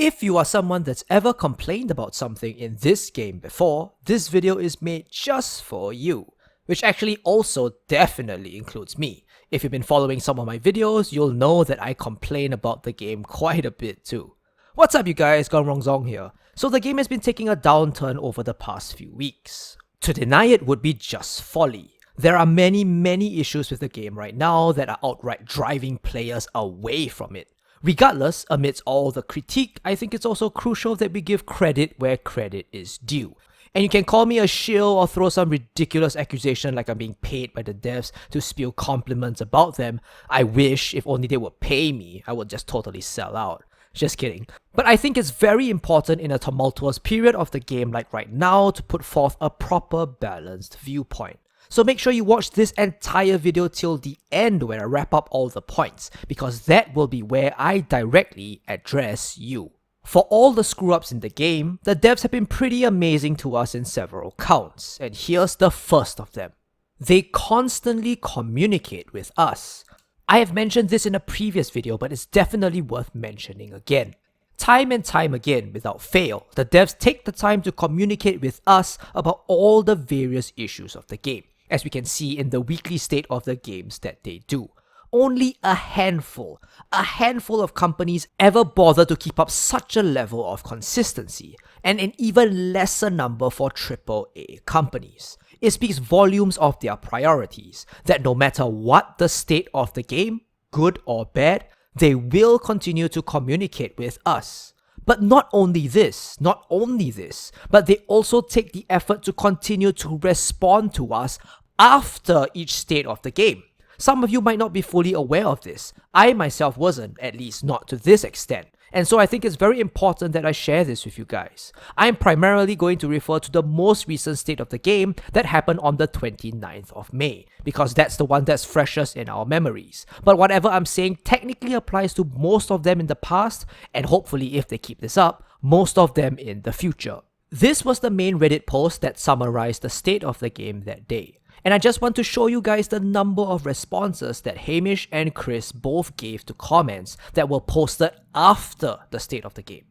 If you are someone that's ever complained about something in this game before, this video is made just for you. Which actually also definitely includes me. If you've been following some of my videos, you'll know that I complain about the game quite a bit too. What's up you guys, Zong here. So the game has been taking a downturn over the past few weeks. To deny it would be just folly. There are many issues with the game right now that are outright driving players away from it. Regardless, amidst all the critique, I think it's also crucial that we give credit where credit is due. And you can call me a shill or throw some ridiculous accusation like I'm being paid by the devs to spew compliments about them. I wish if only they would pay me, I would just totally sell out. Just kidding. But I think it's very important in a tumultuous period of the game like right now to put forth a proper balanced viewpoint. So make sure you watch this entire video till the end where I wrap up all the points, because that will be where I directly address you. For all the screw-ups in the game, the devs have been pretty amazing to us in several counts, and here's the first of them. They constantly communicate with us. I have mentioned this in a previous video, but it's definitely worth mentioning again. Time and time again, without fail, the devs take the time to communicate with us about all the various issues of the game, as we can see in the weekly state of the games that they do. Only a handful of companies ever bother to keep up such a level of consistency, and an even lesser number for AAA companies. It speaks volumes of their priorities, that no matter what the state of the game, good or bad, they will continue to communicate with us. But not only this, but they also take the effort to continue to respond to us after each state of the game. Some of you might not be fully aware of this. I myself wasn't, at least not to this extent. And so I think it's very important that I share this with you guys. I'm primarily going to refer to the most recent state of the game that happened on the 29th of May, because that's the one that's freshest in our memories. But whatever I'm saying technically applies to most of them in the past, and hopefully if they keep this up, most of them in the future. This was the main Reddit post that summarized the state of the game that day. And I just want to show you guys the number of responses that Hamish and Chris both gave to comments that were posted after the state of the game.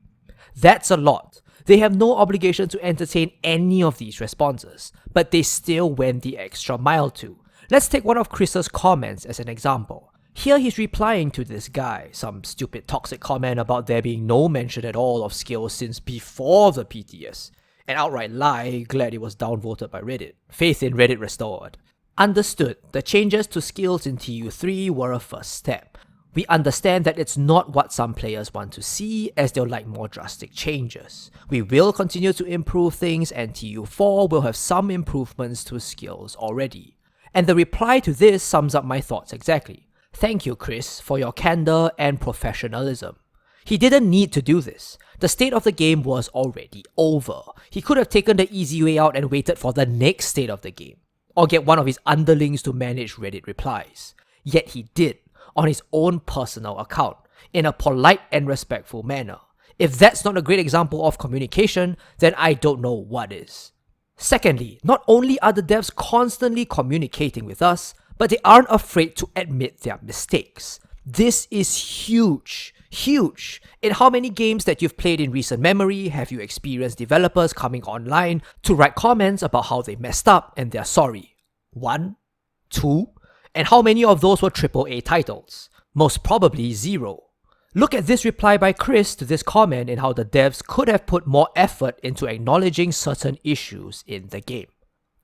That's a lot. They have no obligation to entertain any of these responses, but they still went the extra mile to. Let's take one of Chris's comments as an example. Here he's replying to this guy, some stupid toxic comment about there being no mention at all of skills since before the PTS. An outright lie, glad it was downvoted by Reddit. Faith in Reddit restored. Understood, the changes to skills in TU3 were a first step. We understand that it's not what some players want to see, as they'll like more drastic changes. We will continue to improve things, and TU4 will have some improvements to skills already. And the reply to this sums up my thoughts exactly. Thank you, Chris, for your candor and professionalism. He didn't need to do this. The state of the game was already over. He could have taken the easy way out and waited for the next state of the game, or get one of his underlings to manage Reddit replies. Yet he did, on his own personal account, in a polite and respectful manner. If that's not a great example of communication, then I don't know what is. Secondly, not only are the devs constantly communicating with us, but they aren't afraid to admit their mistakes. This is huge. In how many games that you've played in recent memory have you experienced developers coming online to write comments about how they messed up and they're sorry? 1? 2? And how many of those were AAA titles? Most probably 0. Look at this reply by Chris to this comment and how the devs could have put more effort into acknowledging certain issues in the game.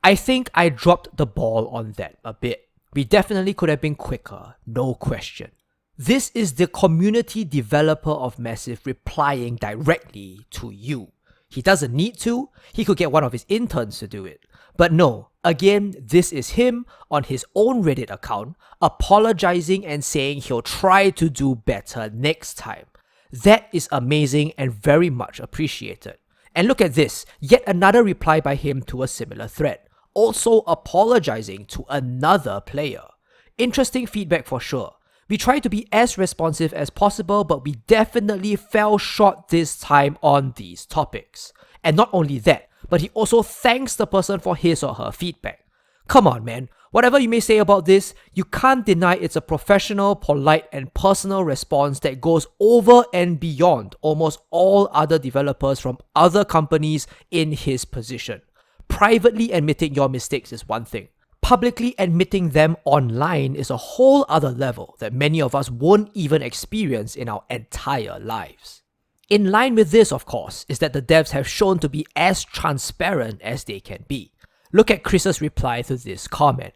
I think I dropped the ball on that a bit. We definitely could have been quicker, no question. This is the community developer of Massive replying directly to you. He doesn't need to, he could get one of his interns to do it. But no, again, this is him on his own Reddit account, apologizing and saying he'll try to do better next time. That is amazing and very much appreciated. And look at this, yet another reply by him to a similar thread, also apologizing to another player. Interesting feedback for sure. We tried to be as responsive as possible, but we definitely fell short this time on these topics. And not only that, but he also thanks the person for his or her feedback. Come on man, Whatever you may say about this, you can't deny it's a professional, polite, and personal response that goes over and beyond almost all other developers from other companies in his position. Privately admitting your mistakes is one thing. Publicly admitting them online is a whole other level that many of us won't even experience in our entire lives. In line with this, of course, is that the devs have shown to be as transparent as they can be. Look at Chris's reply to this comment.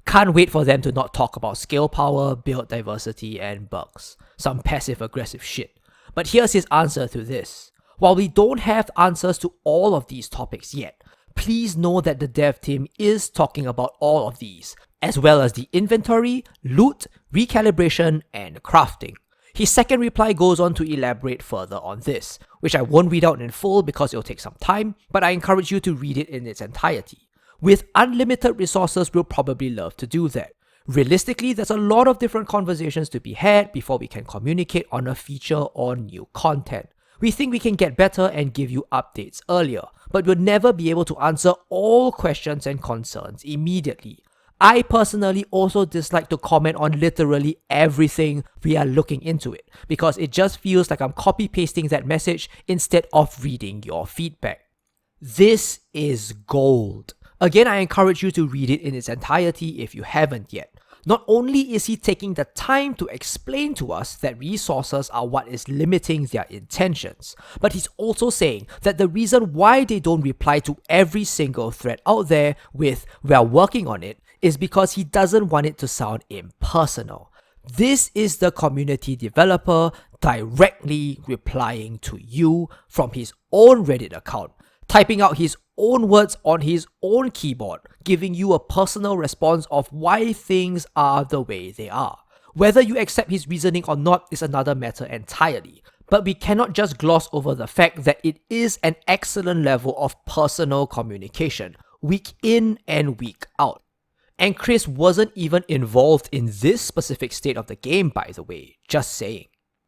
Can't wait for them to not talk about scale power, build diversity, and bugs. Some passive-aggressive shit. But here's his answer to this. While we don't have answers to all of these topics yet, please know that the dev team is talking about all of these, as well as the inventory, loot, recalibration, and crafting. His second reply goes on to elaborate further on this, which I won't read out in full because it'll take some time, but I encourage you to read it in its entirety. With unlimited resources, we'll probably love to do that. Realistically, there's a lot of different conversations to be had before we can communicate on a feature or new content. We think we can get better and give you updates earlier, but we'll never be able to answer all questions and concerns immediately. I personally also dislike to comment on literally everything we are looking into it, because it just feels like I'm copy-pasting that message instead of reading your feedback. This is gold. Again, I encourage you to read it in its entirety if you haven't yet. Not only is he taking the time to explain to us that resources are what is limiting their intentions, but he's also saying that the reason why they don't reply to every single thread out there with "we're working on it" is because he doesn't want it to sound impersonal. This is the community developer directly replying to you from his own Reddit account, typing out his own words on his own keyboard, giving you a personal response of why things are the way they are. Whether you accept his reasoning or not is another matter entirely, but we cannot just gloss over the fact that it is an excellent level of personal communication, week in and week out. And Chris wasn't even involved in this specific state of the game, by the way, just saying.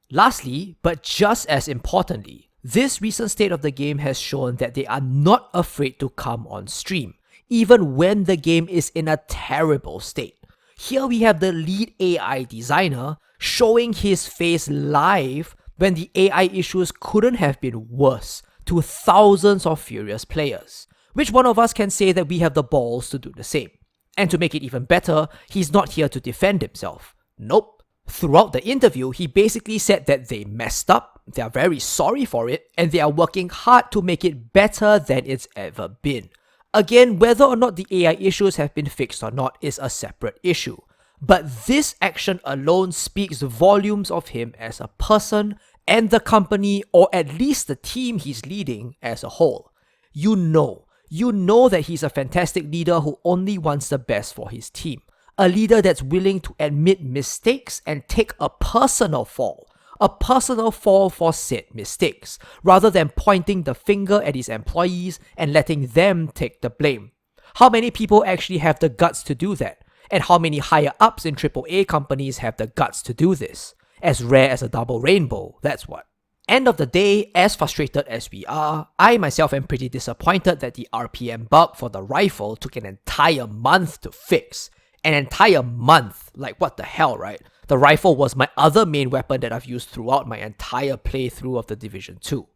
Lastly, but just as importantly, this recent state of the game has shown that they are not afraid to come on stream, even when the game is in a terrible state. Here we have the lead AI designer showing his face live when the AI issues couldn't have been worse to thousands of furious players. Which one of us can say that we have the balls to do the same? And to make it even better, he's not here to defend himself. Nope. Throughout the interview, he basically said that they messed up, they are very sorry for it, and they are working hard to make it better than it's ever been. Again, whether or not the AI issues have been fixed or not is a separate issue. But this action alone speaks volumes of him as a person and the company, or at least the team he's leading as a whole. You know that he's a fantastic leader who only wants the best for his team. A leader that's willing to admit mistakes and take a personal fall for said mistakes, rather than pointing the finger at his employees and letting them take the blame. How many people actually have the guts to do that? And how many higher ups in AAA companies have the guts to do this? As rare as a double rainbow, that's what. End of the day, as frustrated as we are, I myself am pretty disappointed that the RPM bug for the rifle took an entire month to fix. An entire month, like what the hell, right? The rifle was my other main weapon that I've used throughout my entire playthrough of The Division 2.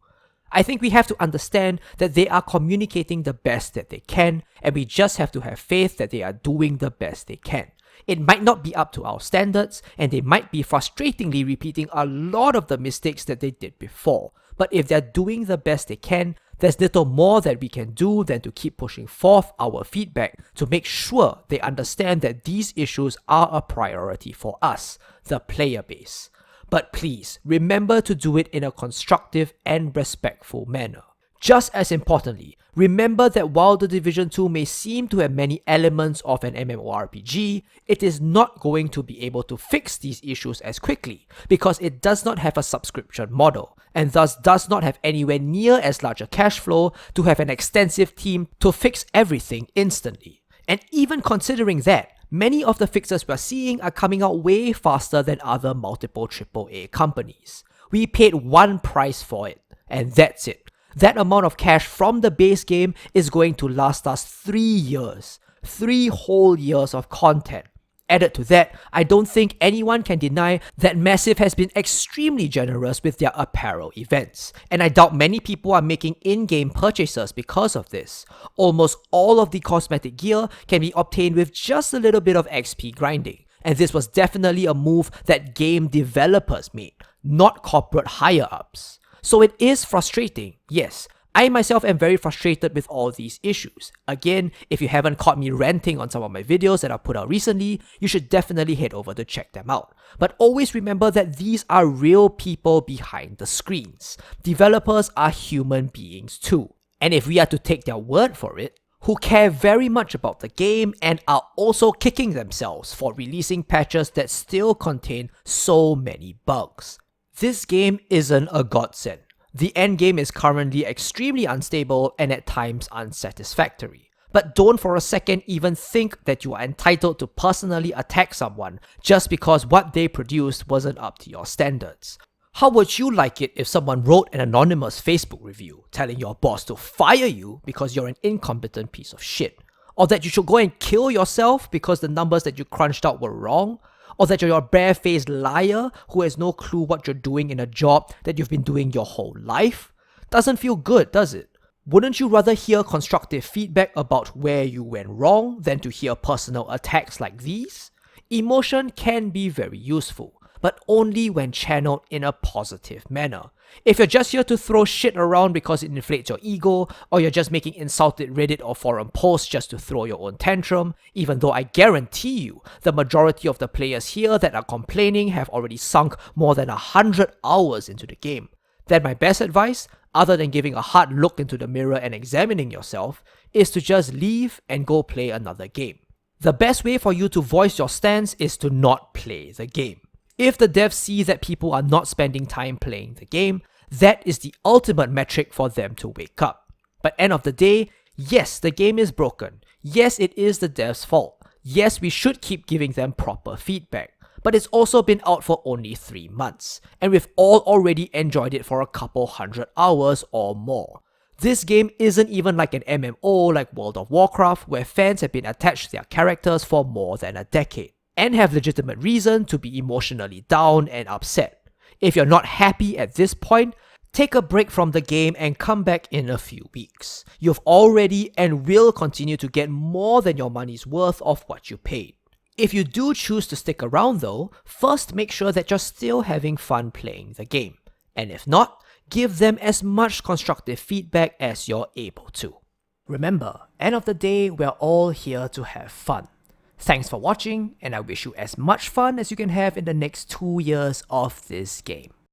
I think we have to understand that they are communicating the best that they can, and we just have to have faith that they are doing the best they can. It might not be up to our standards, and they might be frustratingly repeating a lot of the mistakes that they did before, but if they're doing the best they can, there's little more that we can do than to keep pushing forth our feedback to make sure they understand that these issues are a priority for us, the player base. But please, remember to do it in a constructive and respectful manner. Just as importantly, remember that while The Division 2 may seem to have many elements of an MMORPG, it is not going to be able to fix these issues as quickly because it does not have a subscription model, and thus does not have anywhere near as large a cash flow to have an extensive team to fix everything instantly. And even considering that, many of the fixes we're seeing are coming out way faster than other multiple AAA companies. We paid one price for it, and that's it. That amount of cash from the base game is going to last us 3 years. 3 whole years of content. Added to that, I don't think anyone can deny that Massive has been extremely generous with their apparel events, and I doubt many people are making in-game purchases because of this. Almost all of the cosmetic gear can be obtained with just a little bit of XP grinding, and this was definitely a move that game developers made, not corporate higher-ups. So it is frustrating, yes. I myself am very frustrated with all these issues. Again, if you haven't caught me ranting on some of my videos that I've put out recently, you should definitely head over to check them out. But always remember that these are real people behind the screens. Developers are human beings too. And if we are to take their word for it, who care very much about the game and are also kicking themselves for releasing patches that still contain so many bugs. This game isn't a godsend. The endgame is currently extremely unstable and at times unsatisfactory. But don't for a second even think that you are entitled to personally attack someone just because what they produced wasn't up to your standards. How would you like it if someone wrote an anonymous Facebook review telling your boss to fire you because you're an incompetent piece of shit? Or that you should go and kill yourself because the numbers that you crunched out were wrong? Or that you're a bare-faced liar who has no clue what you're doing in a job that you've been doing your whole life? Doesn't feel good, does it? Wouldn't you rather hear constructive feedback about where you went wrong than to hear personal attacks like these? Emotion can be very useful, but only when channeled in a positive manner. If you're just here to throw shit around because it inflates your ego, or you're just making insulted Reddit or forum posts just to throw your own tantrum, even though I guarantee you, the majority of the players here that are complaining have already sunk more than 100 hours into the game, then my best advice, other than giving a hard look into the mirror and examining yourself, is to just leave and go play another game. The best way for you to voice your stance is to not play the game. If the devs see that people are not spending time playing the game, that is the ultimate metric for them to wake up. But end of the day, yes, the game is broken. Yes, it is the devs' fault. Yes, we should keep giving them proper feedback. But it's also been out for only 3 months, and we've all already enjoyed it for a couple 100 hours or more. This game isn't even like an MMO like World of Warcraft, where fans have been attached to their characters for more than a decade, and have legitimate reason to be emotionally down and upset. If you're not happy at this point, take a break from the game and come back in a few weeks. You've already and will continue to get more than your money's worth of what you paid. If you do choose to stick around though, first make sure that you're still having fun playing the game. And if not, give them as much constructive feedback as you're able to. Remember, end of the day, we're all here to have fun. Thanks for watching, and I wish you as much fun as you can have in the next 2 years of this game.